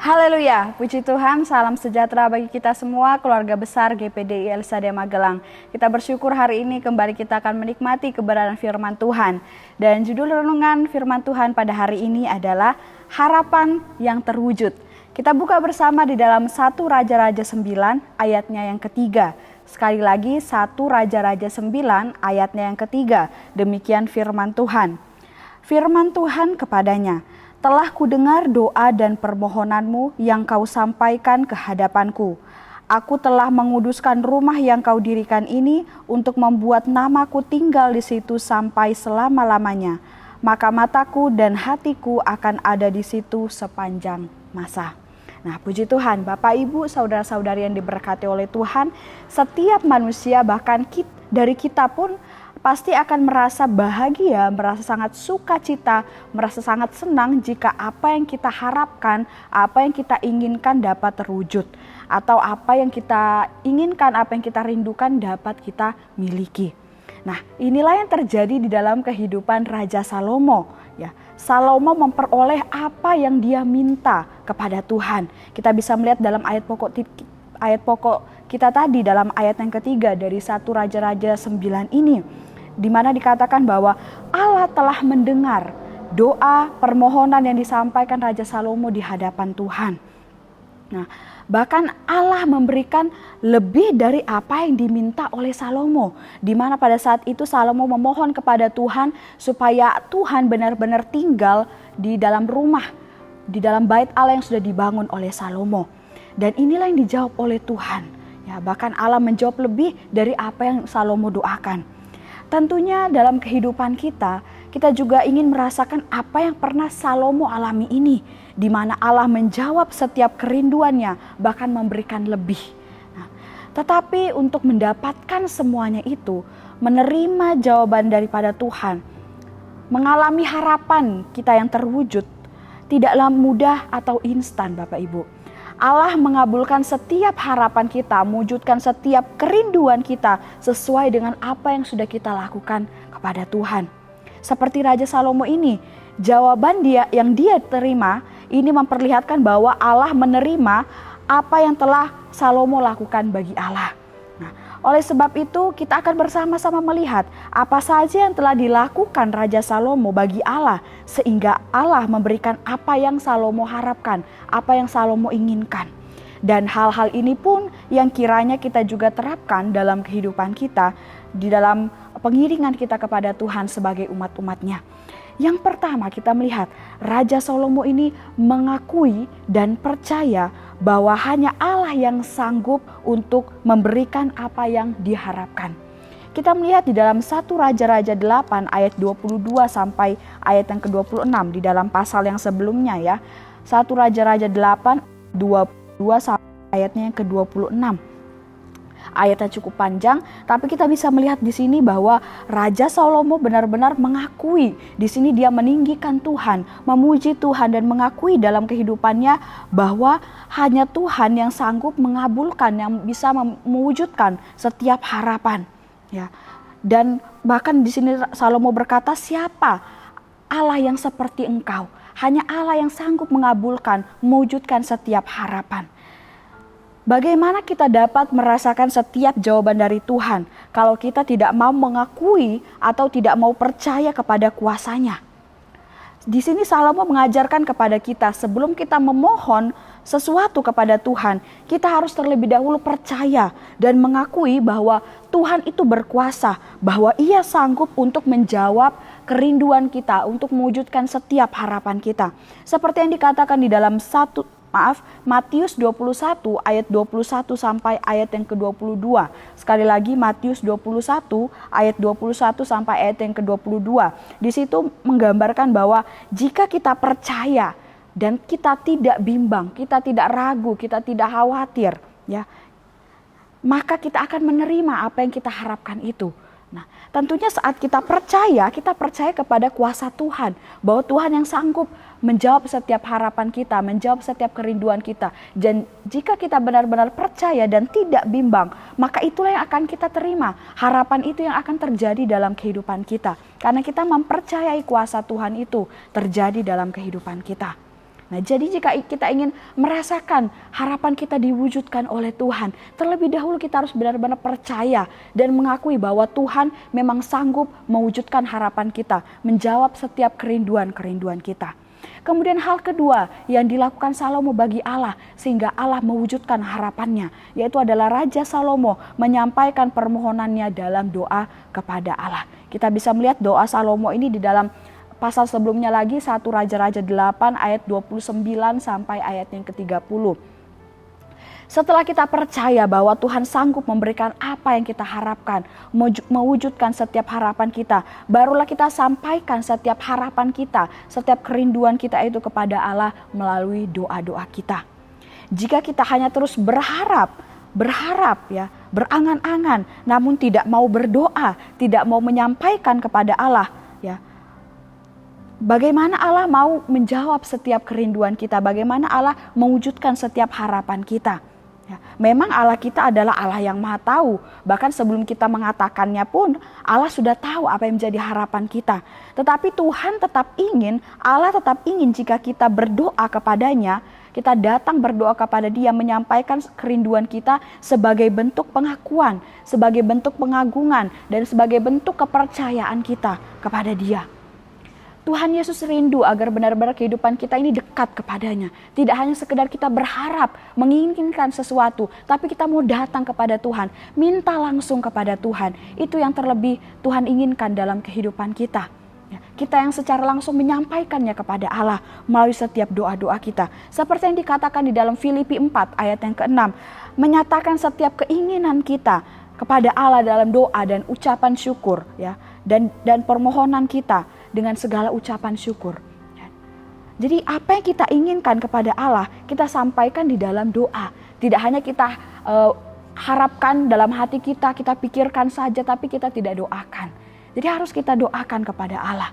Haleluya, puji Tuhan, salam sejahtera bagi kita semua, keluarga besar GPDI LSAD Magelang. Kita bersyukur hari ini kembali kita akan menikmati keberadaan firman Tuhan. Dan judul renungan firman Tuhan pada hari ini adalah Harapan yang Terwujud. Kita buka bersama di dalam 1 Raja-Raja 9 ayatnya yang ketiga. Sekali lagi 1 Raja-Raja 9 ayatnya yang ketiga. Demikian firman Tuhan. Firman Tuhan kepadanya, telah kudengar doa dan permohonanmu yang kau sampaikan ke hadapanku. Aku telah menguduskan rumah yang kau dirikan ini untuk membuat namaku tinggal di situ sampai selama-lamanya. Maka mataku dan hatiku akan ada di situ sepanjang masa. Nah, puji Tuhan, Bapak, Ibu, saudara-saudari yang diberkati oleh Tuhan, setiap manusia bahkan dari kita pun pasti akan merasa bahagia, merasa sangat sukacita, merasa sangat senang jika apa yang kita harapkan, apa yang kita inginkan dapat terwujud. Atau apa yang kita inginkan, apa yang kita rindukan dapat kita miliki. Nah, inilah yang terjadi di dalam kehidupan Raja Salomo. Ya, Salomo memperoleh apa yang dia minta kepada Tuhan. Kita bisa melihat dalam ayat pokok kita tadi dalam ayat yang ketiga dari 1 Raja-Raja 9 ini. Di mana dikatakan bahwa Allah telah mendengar doa permohonan yang disampaikan Raja Salomo di hadapan Tuhan. Nah, bahkan Allah memberikan lebih dari apa yang diminta oleh Salomo. Di mana pada saat itu Salomo memohon kepada Tuhan supaya Tuhan benar-benar tinggal di dalam rumah, di dalam bait Allah yang sudah dibangun oleh Salomo. Dan inilah yang dijawab oleh Tuhan. Ya, bahkan Allah menjawab lebih dari apa yang Salomo doakan. Tentunya dalam kehidupan kita juga ingin merasakan apa yang pernah Salomo alami ini. Di mana Allah menjawab setiap kerinduannya, bahkan memberikan lebih. Nah, tetapi untuk mendapatkan semuanya itu, menerima jawaban daripada Tuhan, mengalami harapan kita yang terwujud, tidaklah mudah atau instan, Bapak Ibu. Allah mengabulkan setiap harapan kita, mewujudkan setiap kerinduan kita sesuai dengan apa yang sudah kita lakukan kepada Tuhan. Seperti Raja Salomo ini, jawaban yang dia terima ini memperlihatkan bahwa Allah menerima apa yang telah Salomo lakukan bagi Allah. Nah, oleh sebab itu kita akan bersama-sama melihat apa saja yang telah dilakukan Raja Salomo bagi Allah sehingga Allah memberikan apa yang Salomo harapkan, apa yang Salomo inginkan. Dan hal-hal ini pun yang kiranya kita juga terapkan dalam kehidupan kita, di dalam pengiringan kita kepada Tuhan sebagai umat-umatnya. Yang pertama kita melihat Raja Salomo ini mengakui dan percaya bahwa hanya Allah yang sanggup untuk memberikan apa yang diharapkan. Kita melihat di dalam 1 Raja-Raja 8 ayat 22 sampai ayat yang ke-26 di dalam pasal yang sebelumnya ya. 1 Raja-Raja 8 22 sampai ayatnya yang ke-26. Ayatnya cukup panjang, tapi kita bisa melihat di sini bahwa Raja Salomo benar-benar mengakui. Di sini dia meninggikan Tuhan, memuji Tuhan dan mengakui dalam kehidupannya bahwa hanya Tuhan yang sanggup mengabulkan, yang bisa mewujudkan setiap harapan. Ya. Dan bahkan di sini Salomo berkata, siapa Allah yang seperti engkau? Hanya Allah yang sanggup mengabulkan, mewujudkan setiap harapan. Bagaimana kita dapat merasakan setiap jawaban dari Tuhan kalau kita tidak mau mengakui atau tidak mau percaya kepada kuasanya? Di sini Salomo mengajarkan kepada kita sebelum kita memohon sesuatu kepada Tuhan, kita harus terlebih dahulu percaya dan mengakui bahwa Tuhan itu berkuasa, bahwa Ia sanggup untuk menjawab kerinduan kita, untuk mewujudkan setiap harapan kita. Seperti yang dikatakan di dalam Matius 21 ayat 21 sampai ayat yang ke-22. Sekali lagi Matius 21 ayat 21 sampai ayat yang ke-22. Di situ menggambarkan bahwa jika kita percaya dan kita tidak bimbang, kita tidak ragu, kita tidak khawatir, ya, maka kita akan menerima apa yang kita harapkan itu. Nah, tentunya saat kita percaya kepada kuasa Tuhan, bahwa Tuhan yang sanggup menjawab setiap harapan kita, menjawab setiap kerinduan kita. Dan jika kita benar-benar percaya dan tidak bimbang, maka itulah yang akan kita terima. Harapan itu yang akan terjadi dalam kehidupan kita. Karena kita mempercayai kuasa Tuhan itu terjadi dalam kehidupan kita. Nah, jadi jika kita ingin merasakan harapan kita diwujudkan oleh Tuhan, terlebih dahulu kita harus benar-benar percaya dan mengakui bahwa Tuhan memang sanggup mewujudkan harapan kita, menjawab setiap kerinduan-kerinduan kita. Kemudian hal kedua yang dilakukan Salomo bagi Allah sehingga Allah mewujudkan harapannya, yaitu adalah Raja Salomo menyampaikan permohonannya dalam doa kepada Allah. Kita bisa melihat doa Salomo ini di dalam pasal sebelumnya lagi, 1 Raja-Raja 8 ayat 29 sampai ayat yang ke-30. Setelah kita percaya bahwa Tuhan sanggup memberikan apa yang kita harapkan, mewujudkan setiap harapan kita, barulah kita sampaikan setiap harapan kita, setiap kerinduan kita itu kepada Allah melalui doa-doa kita. Jika kita hanya terus berharap ya, berangan-angan, namun tidak mau berdoa, tidak mau menyampaikan kepada Allah, ya, bagaimana Allah mau menjawab setiap kerinduan kita? Bagaimana Allah mewujudkan setiap harapan kita? Ya, memang Allah kita adalah Allah yang Maha Tahu. Bahkan sebelum kita mengatakannya pun Allah sudah tahu apa yang menjadi harapan kita. Tetapi Tuhan Allah tetap ingin jika kita berdoa kepadanya, kita datang berdoa kepada Dia, menyampaikan kerinduan kita sebagai bentuk pengakuan, sebagai bentuk pengagungan, dan sebagai bentuk kepercayaan kita kepada Dia. Tuhan Yesus rindu agar benar-benar kehidupan kita ini dekat kepadanya. Tidak hanya sekedar kita berharap, menginginkan sesuatu, tapi kita mau datang kepada Tuhan, minta langsung kepada Tuhan. Itu yang terlebih Tuhan inginkan dalam kehidupan kita. Kita yang secara langsung menyampaikannya kepada Allah melalui setiap doa-doa kita. Seperti yang dikatakan di dalam Filipi 4 ayat yang ke-6. Menyatakan setiap keinginan kita kepada Allah dalam doa dan ucapan syukur, ya, dan permohonan kita dengan segala ucapan syukur. Jadi apa yang kita inginkan kepada Allah, kita sampaikan di dalam doa. Tidak hanya kita harapkan dalam hati kita pikirkan saja, tapi kita tidak doakan. Jadi harus kita doakan kepada Allah.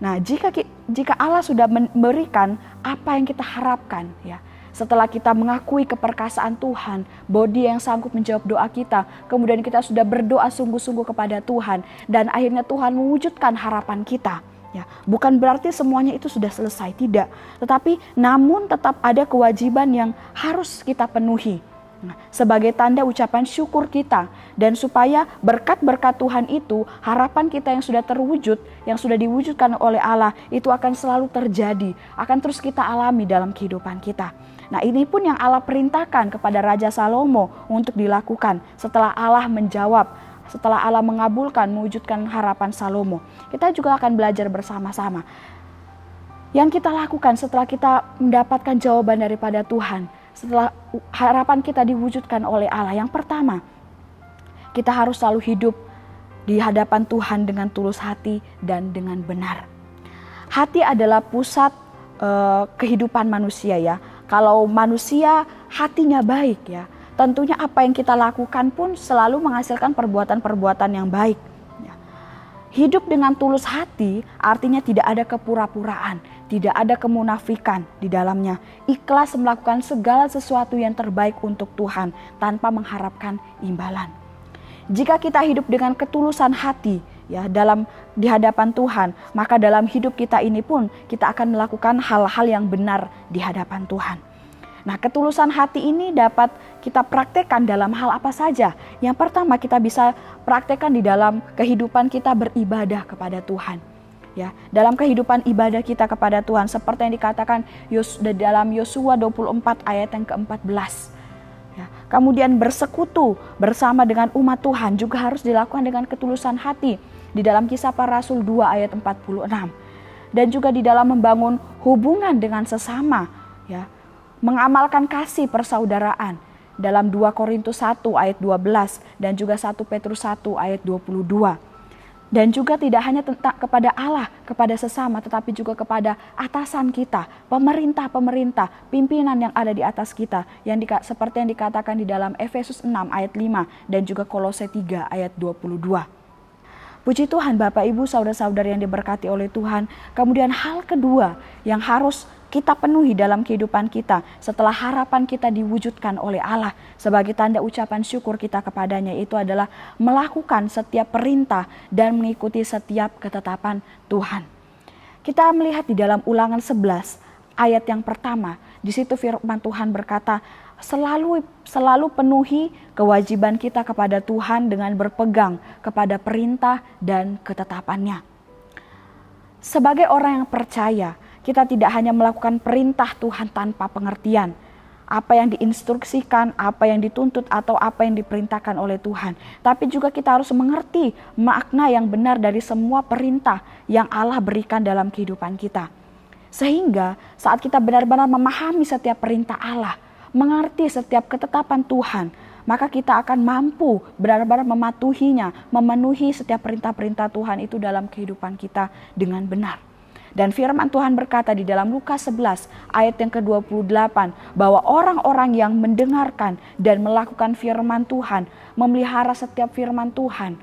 Nah, jika Allah sudah memberikan apa yang kita harapkan, ya, setelah kita mengakui keperkasaan Tuhan, bahwa Dia yang sanggup menjawab doa kita, kemudian kita sudah berdoa sungguh-sungguh kepada Tuhan, dan akhirnya Tuhan mewujudkan harapan kita. Ya, bukan berarti semuanya itu sudah selesai, tidak. Tetapi namun tetap ada kewajiban yang harus kita penuhi. Nah, sebagai tanda ucapan syukur kita, dan supaya berkat-berkat Tuhan itu, harapan kita yang sudah terwujud, yang sudah diwujudkan oleh Allah, itu akan selalu terjadi, akan terus kita alami dalam kehidupan kita. Nah, ini pun yang Allah perintahkan kepada Raja Salomo untuk dilakukan setelah Allah menjawab, setelah Allah mengabulkan, mewujudkan harapan Salomo. Kita juga akan belajar bersama-sama. Yang kita lakukan setelah kita mendapatkan jawaban daripada Tuhan, setelah harapan kita diwujudkan oleh Allah. Yang pertama, kita harus selalu hidup di hadapan Tuhan dengan tulus hati dan dengan benar. Hati adalah pusat kehidupan manusia, ya. Kalau manusia hatinya baik, ya, tentunya apa yang kita lakukan pun selalu menghasilkan perbuatan-perbuatan yang baik. Hidup dengan tulus hati artinya tidak ada kepura-puraan, tidak ada kemunafikan di dalamnya. Ikhlas melakukan segala sesuatu yang terbaik untuk Tuhan tanpa mengharapkan imbalan. Jika kita hidup dengan ketulusan hati, ya, di hadapan Tuhan, maka dalam hidup kita ini pun kita akan melakukan hal-hal yang benar di hadapan Tuhan. Nah, ketulusan hati ini dapat kita praktekkan dalam hal apa saja. Yang pertama, kita bisa praktekkan di dalam kehidupan kita beribadah kepada Tuhan. Ya, dalam kehidupan ibadah kita kepada Tuhan, seperti yang dikatakan dalam Yosua 24 ayat yang ke-14. Ya, kemudian bersekutu bersama dengan umat Tuhan juga harus dilakukan dengan ketulusan hati. Di dalam Kisah Para Rasul 2 ayat 46. Dan juga di dalam membangun hubungan dengan sesama, ya, mengamalkan kasih persaudaraan dalam 2 Korintus 1 ayat 12 dan juga 1 Petrus 1 ayat 22. Dan juga tidak hanya tentang kepada Allah, kepada sesama, tetapi juga kepada atasan kita, pemerintah-pemerintah, pimpinan yang ada di atas kita, seperti yang dikatakan di dalam Efesus 6 ayat 5 dan juga Kolose 3 ayat 22. Puji Tuhan, Bapak, Ibu, saudara-saudari yang diberkati oleh Tuhan. Kemudian hal kedua yang harus kita penuhi dalam kehidupan kita setelah harapan kita diwujudkan oleh Allah sebagai tanda ucapan syukur kita kepadanya, itu adalah melakukan setiap perintah dan mengikuti setiap ketetapan Tuhan. Kita melihat di dalam Ulangan 11 ayat yang pertama, di situ firman Tuhan berkata, selalu penuhi kewajiban kita kepada Tuhan dengan berpegang kepada perintah dan ketetapannya. Sebagai orang yang percaya, kita tidak hanya melakukan perintah Tuhan tanpa pengertian. Apa yang diinstruksikan, apa yang dituntut, atau apa yang diperintahkan oleh Tuhan. Tapi juga kita harus mengerti makna yang benar dari semua perintah yang Allah berikan dalam kehidupan kita. Sehingga saat kita benar-benar memahami setiap perintah Allah, mengerti setiap ketetapan Tuhan, maka kita akan mampu benar-benar mematuhinya, memenuhi setiap perintah-perintah Tuhan itu dalam kehidupan kita dengan benar. Dan firman Tuhan berkata di dalam Lukas 11 ayat yang ke-28 bahwa orang-orang yang mendengarkan dan melakukan firman Tuhan, memelihara setiap firman Tuhan,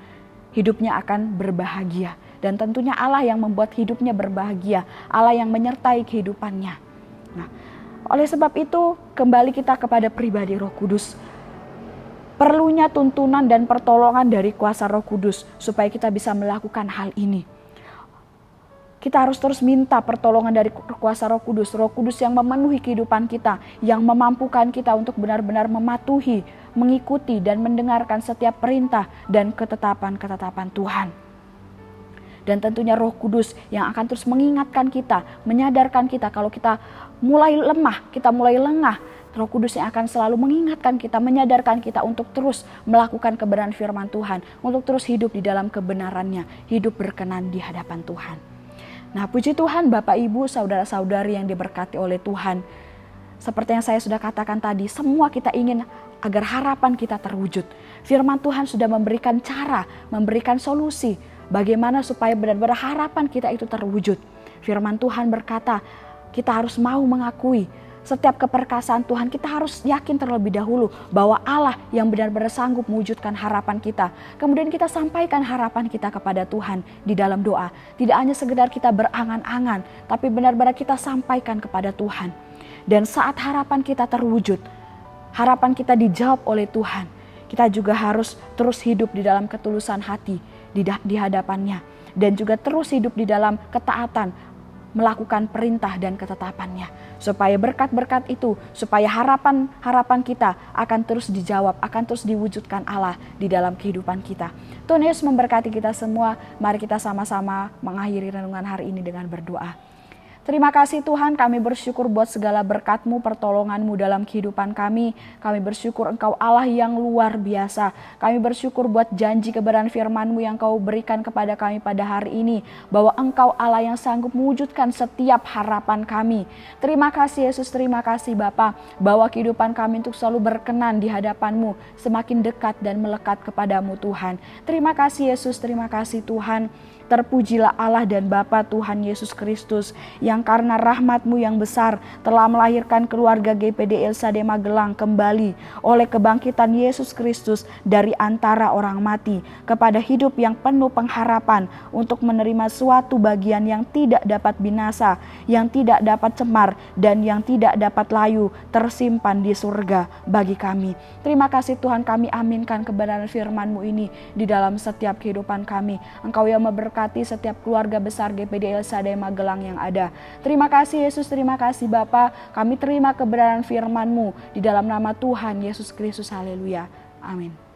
hidupnya akan berbahagia. Dan tentunya Allah yang membuat hidupnya berbahagia, Allah yang menyertai kehidupannya. Nah, oleh sebab itu kembali kita kepada pribadi Roh Kudus. Perlunya tuntunan dan pertolongan dari kuasa Roh Kudus supaya kita bisa melakukan hal ini. Kita harus terus minta pertolongan dari kuasa Roh Kudus yang memenuhi kehidupan kita, yang memampukan kita untuk benar-benar mematuhi, mengikuti dan mendengarkan setiap perintah dan ketetapan-ketetapan Tuhan. Dan tentunya Roh Kudus yang akan terus mengingatkan kita, menyadarkan kita kalau kita mulai lemah, kita mulai lengah. Roh Kudus yang akan selalu mengingatkan kita, menyadarkan kita untuk terus melakukan kebenaran firman Tuhan, untuk terus hidup di dalam kebenarannya, hidup berkenan di hadapan Tuhan. Nah, puji Tuhan Bapak Ibu, saudara-saudari yang diberkati oleh Tuhan. Seperti yang saya sudah katakan tadi, semua kita ingin agar harapan kita terwujud. Firman Tuhan sudah memberikan cara, memberikan solusi bagaimana supaya benar-benar harapan kita itu terwujud. Firman Tuhan berkata, kita harus mau mengakui setiap keperkasaan Tuhan. Kita harus yakin terlebih dahulu bahwa Allah yang benar-benar sanggup mewujudkan harapan kita. Kemudian kita sampaikan harapan kita kepada Tuhan di dalam doa. Tidak hanya sekedar kita berangan-angan, tapi benar-benar kita sampaikan kepada Tuhan. Dan saat harapan kita terwujud, harapan kita dijawab oleh Tuhan, kita juga harus terus hidup di dalam ketulusan hati di hadapannya. Dan juga terus hidup di dalam ketaatan, melakukan perintah dan ketetapannya. Supaya berkat-berkat itu, supaya harapan kita akan terus dijawab, akan terus diwujudkan Allah di dalam kehidupan kita. Tuhan Yesus memberkati kita semua. Mari kita sama-sama mengakhiri renungan hari ini dengan berdoa. Terima kasih Tuhan, kami bersyukur buat segala berkat-Mu, pertolongan-Mu dalam kehidupan kami. Kami bersyukur Engkau Allah yang luar biasa. Kami bersyukur buat janji kebenaran firman-Mu yang Kau berikan kepada kami pada hari ini. Bahwa Engkau Allah yang sanggup mewujudkan setiap harapan kami. Terima kasih Yesus, terima kasih Bapa, bahwa kehidupan kami untuk selalu berkenan di hadapan-Mu, semakin dekat dan melekat kepada-Mu Tuhan. Terima kasih Yesus, terima kasih Tuhan. Terpujilah Allah dan Bapa Tuhan Yesus Kristus yang karena rahmat-Mu yang besar telah melahirkan keluarga GPD Elsade Magelang kembali oleh kebangkitan Yesus Kristus dari antara orang mati kepada hidup yang penuh pengharapan untuk menerima suatu bagian yang tidak dapat binasa, yang tidak dapat cemar dan yang tidak dapat layu tersimpan di surga bagi kami. Terima kasih Tuhan, kami aminkan kebenaran firman-Mu ini di dalam setiap kehidupan kami. Engkau yang memberkati setiap keluarga besar GPD Elsade Magelang yang ada. Terima kasih Yesus, terima kasih Bapa. Kami terima kebenaran firman-Mu di dalam nama Tuhan Yesus Kristus. Haleluya. Amin.